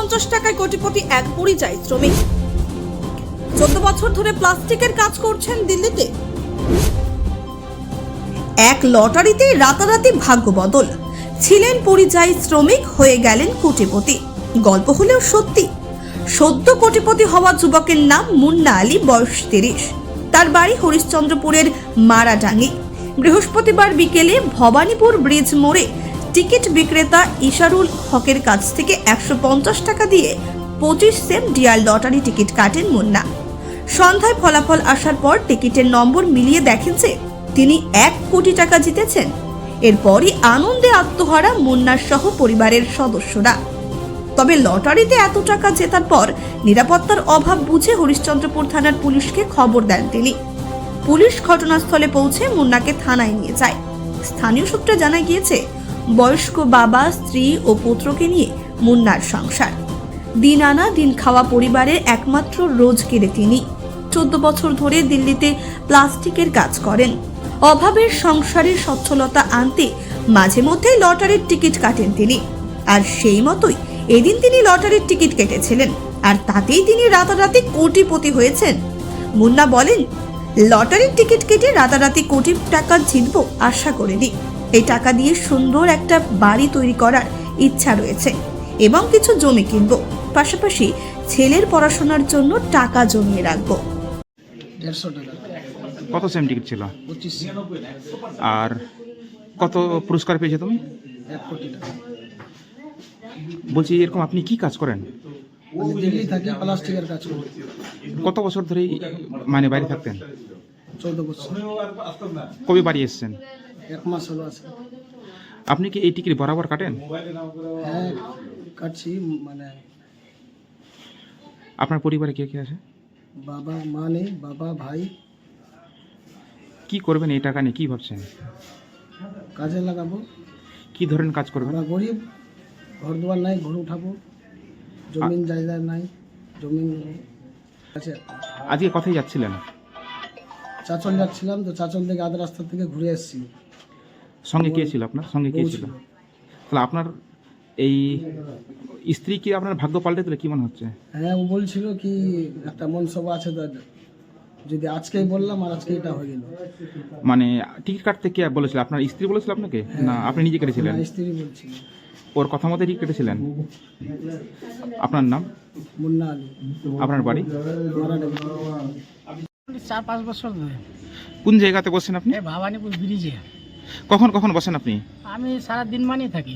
150 টাকায় কোটিপতি এক পরিযায়ী শ্রমিক। 14 বছর ধরে প্লাস্টিকের কাজ করছেন দিল্লিতে। এক লটারিতে রাতারাতি ভাগ্য বদল, ছিলেন পরিযায়ী শ্রমিক, হয়ে গেলেন কোটিপতি। গল্প হলেও সত্যি। সদ্য কোটিপতি হওয়া যুবকের নাম মুন্না আলী, বয়স 30। তার বাড়ি হরিশ্চন্দ্রপুরের মারাডাঙ্গি। বৃহস্পতিবার বিকেলে ভবানীপুর ব্রিজ মোড়ে টিকিট বিক্রেতা ইশারুল হকের কাছ থেকে 150 টাকা দিয়ে 25 সেম ডিয়ার লটারি টিকিট কাটেন মুন্না। সন্ধ্যায় ফলাফল আসার পর টিকিটের নম্বর মিলিয়ে দেখেন যে তিনি 1 কোটি টাকা জিতেছেন। এরপরই আনন্দে আত্মহারা মুন্নার সহ পরিবারের সদস্যরা। তবে লটারিতে এত টাকা জেতার পর নিরাপত্তার অভাব বুঝে হরিশ্চন্দ্রপুর থানার পুলিশকে খবর দেন তিনি। পুলিশ ঘটনাস্থলে পৌঁছে মুন্নাকে থানায় নিয়ে যায়। স্থানীয় সূত্রে জানা গিয়েছে, বয়স্ক বাবা, স্ত্রী ও পুত্রকে নিয়ে মুন্নার সংসার। দিন আনা দিন খাওয়া পরিবারের একমাত্র রোজগেরে তিনি। 14 বছর ধরে দিল্লিতে প্লাস্টিকের কাজ করেন। অভাবের সংসারে সচ্ছলতা আনতে মাঝে মধ্যেই লটারির টিকিট কাটেন তিনি। আর সেই মতোই এদিন তিনি লটারির টিকিট কেটেছিলেন, আর তাতেই তিনি রাতারাতি কোটিপতি হয়েছেন। মুন্না বলেন, লটারির টিকিট কেটে রাতারাতি কোটি টাকা জিতবো আশা করিনি। এই টাকা দিয়ে সুন্দর একটা বাড়ি তৈরি করার ইচ্ছা রয়েছে এবং কিছু জমি কিনবো, পাশাপাশি ছেলের পড়াশোনার জন্য টাকা জমিয়ে রাখবো। 150 টাকা। কত সেম টিকিট ছিল? 25। আর কত পুরস্কার পেয়েছো তুমি? 1 কোটি টাকা। বলছি, এরকম আপনি কি কাজ করেন? আমি দিল্লি থাকি, প্লাস্টিকের কাজ করি। কত বছর ধরেই মানে বাইরে থাকতেন? 14 বছর। কবে বাড়ি এসেছেন? 1 মাস হলো আছে। আপনি কি এই টিকিট বরাবর কাটেন? হ্যাঁ, কাটছি। মানে আপনার পরিবারে কে কে আছে? বাবা, মা নেই, বাবা, ভাই। কি করবেন এই টাকা নিয়ে, কি ভাবছেন? কাজে লাগাবো। কি ধরনের কাজ করবেন? আমরা গরিব, ঘর দুয়ার নাই, ঘর উঠাবো। জমিন জায়গা নাই, জমিন আছে। আজকে কোথায় যাচ্ছিলেন? চাচল যাচ্ছিলাম, তো চাচল থেকে আধ রাস্তা থেকে ঘুরে এসেছি। সঙ্গে কে ছিল? আপনার সঙ্গে কে ছিল? তাহলে আপনার এই স্ত্রী কি আপনার ভাগ্য পাল্টে দিলে, কি মনে হচ্ছে? হ্যাঁ, ও বলছিল কি একটা মনসভা আছে, তো যদি আজকেই বললাম আর আজকে এটা হয়ে গেল। মানে টিকিট কাটতে কে বলেছিল? আপনার স্ত্রী বলেছিল আপনাকে, না আপনি নিজে কেটেছিলেন? স্ত্রী বলছিল। ওর কথা মতো টিকিট কেটেছিলেন? আপনার নাম? মুন্না আলী। আপনার বাড়ি? মারাডাঙ্গি। 4-5 বছর ধরে কোন জায়গাতে বসেন আপনি? এই ভবানীপুর ব্রিজে কখন কখন বসেন আপনি? আমি সারা দিন মানেই থাকি।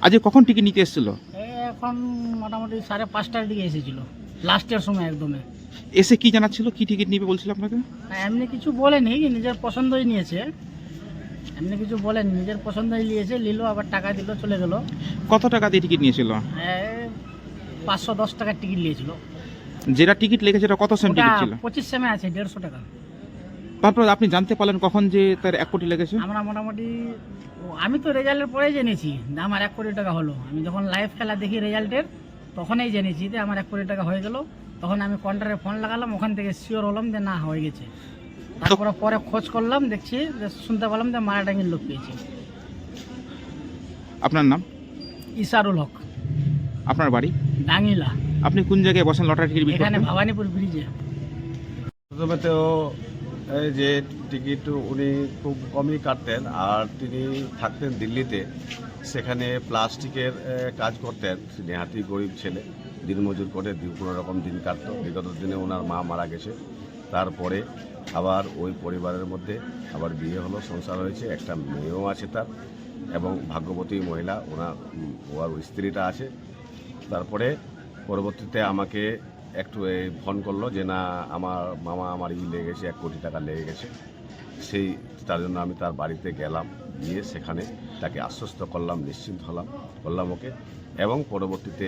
আজকে কখন টিকিট নিতে এসেছিল? এখন মোটামুটি 5:30টার দিকে এসেছিল, লাস্টের সময় একদমে। এসে কি জানাচ্ছিল, কি টিকিট নিবে বলছিল আপনাকে? এমনি কিছু বলেনি, নিজের পছন্দই নিয়েছে। এমনি কিছু বলেনি, নিজের পছন্দই নিয়েছে, নিল, আবার টাকা দিল, চলে গেল। কত টাকা দিয়ে টিকিট নিয়েছিল? 510 টাকার টিকিট নিয়েছিল। যেটা টিকিট লেগেছে সেটা কত সেম টিকিট ছিল? 25 সেমে আছে, 150 টাকা। তারপর আপনি জানতে পারলেন কখন যে তার 1 কোটি লেগেছে? আমরা মোটামুটি আমি তো রেজাল্টের পরেই জেনেছি যে আমার 1 কোটি টাকা হলো। আমি যখন লাইভ খেলা দেখি রেজাল্টের, তখনই জেনেছি যে আমার 1 কোটি টাকা হয়ে গেল। তখন আমি কাউন্টারে ফোন লাগালাম, ওখান থেকে শিওর হলাম যে না, হয়ে গেছে। তারপরে পরে খোঁজ করলাম, দেখছি যে শুনতে পেলাম যে মারাডাঙ্গির লোক পেয়েছে। আপনার নাম? ইশারুল হক। আপনার বাড়ি? ডাঙ্গিলা। আপনি কোন জায়গায় বসেন লটারি টিকিট বিক্রি এখানে করতে? ভবানীপুর ব্রিজে। প্রথমে তো এই যে টিকিট উনি খুব কমই কাটতেন, আর তিনি থাকতেন দিল্লিতে। সেখানে প্লাস্টিকের কাজ করতেন। নেহাতি গরিব ছেলে, দিনমজুর করে কোনো রকম দিন কাটতো। বিগত দিনে ওনার মা মারা গেছে, তারপরে আবার ওই পরিবারের মধ্যে আবার বিয়ে হলো, সংসার হয়েছে, একটা মেয়েও আছে তার, এবং ভাগ্যবতী মহিলা ওর স্ত্রীটা আছে। তারপরে পরবর্তীতে আমাকে একটু ফোন করলো যে না, আমার মামা আমার লেগে গেছে, 1 কোটি টাকা লেগে গেছে। তার জন্য আমি তার বাড়িতে গেলাম, গিয়ে সেখানে তাকে আশ্বস্ত করলাম, নিশ্চিন্ত করলাম ওকে। এবং পরবর্তীতে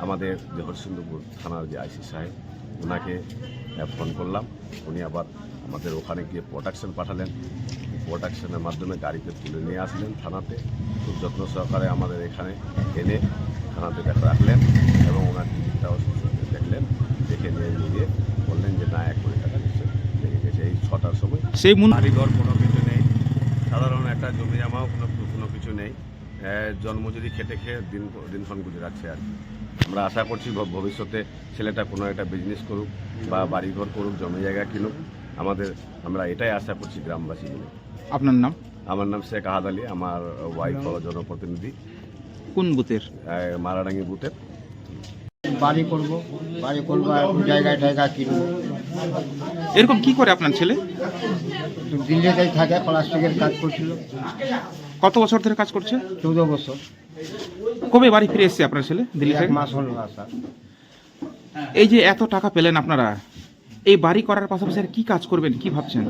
আমাদের যে হরিশ্চন্দ্রপুর থানার যে আইসি সাহেব, ওনাকে ফোন করলাম। উনি আবার আমাদের ওখানে গিয়ে প্রোটেকশন পাঠালেন। প্রোটেকশনের মাধ্যমে গাড়িতে তুলে নিয়ে আসলেন থানাতে। খুব যত্ন সহকারে আমাদের এখানে এনে থানাতে রাখলেন, এবং ওনার টিকিটটাও দেখলেন। দেখে নিয়ে বললেন যে না, 1 কোটি টাকা নিশ্চয় লেগে গেছে। এই 6টার সময়। সেই বাড়িঘর কোনো কিছু নেই, সাধারণ একটা জমি জামাও কোনো কিছু নেই। জন্মজুরি খেটে খেয়ে দিনক্ষণ গুজরাচ্ছে আর কি। আমরা আশা করছি ভবিষ্যতে ছেলেটা কোনো একটা বিজনেস করুক বা বাড়িঘর করুক, জমি জায়গা কিনুক। আমরা এটাই আশা করছি গ্রামবাসী মিলে। আপনার নাম? আমার নাম শেখ আহাদ আলী, আমার ওয়াইফ হলো জনপ্রতিনিধি, কোন বুথের? মারাডাঙ্গি বুথের। বাড়ি করব আর জায়গায় কিনবো। এরকম কি করে আপনার ছেলে? তো দিল্লিতেই থাকে, প্লাস্টিকের কাজ করছিল। কত বছর ধরে কাজ করছে? 14 বছর। কবে বাড়ি ফিরে এসেছে আপনার ছেলে দিল্লি 1 থেকে? মাস হলো আসা। এই যে এত টাকা পেলেন আপনারা, এই বাড়ি করার পাশাপাশি আর কি কাজ করবেন, কি ভাবছেন?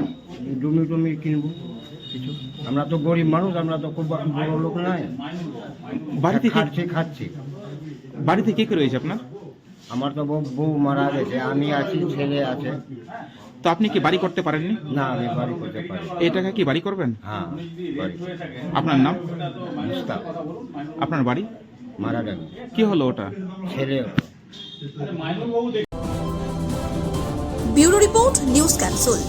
জমি কিনবো কিছু। আমরা তো গরিব মানুষ, আমরা তো খুব বড় লোক নাই। বাড়িতে খাচ্ছি। বাড়িতে কে কে রয়েছে আপনার? আমার তো বউ মারা গেছে, আমি আছি, ছেলে আছে। তো আপনি কি বাড়ি করতে পারেননি? না, আমি বাড়ি করতে পারি। এই টাকা কি বাড়ি করবেন? হ্যাঁ, বাড়ি। আপনার নাম? মুস্তাক। আপনার বাড়ি? মারাডাঙ্গি। কি হলো ওটা? ছেলে। Bureau report, news capsule.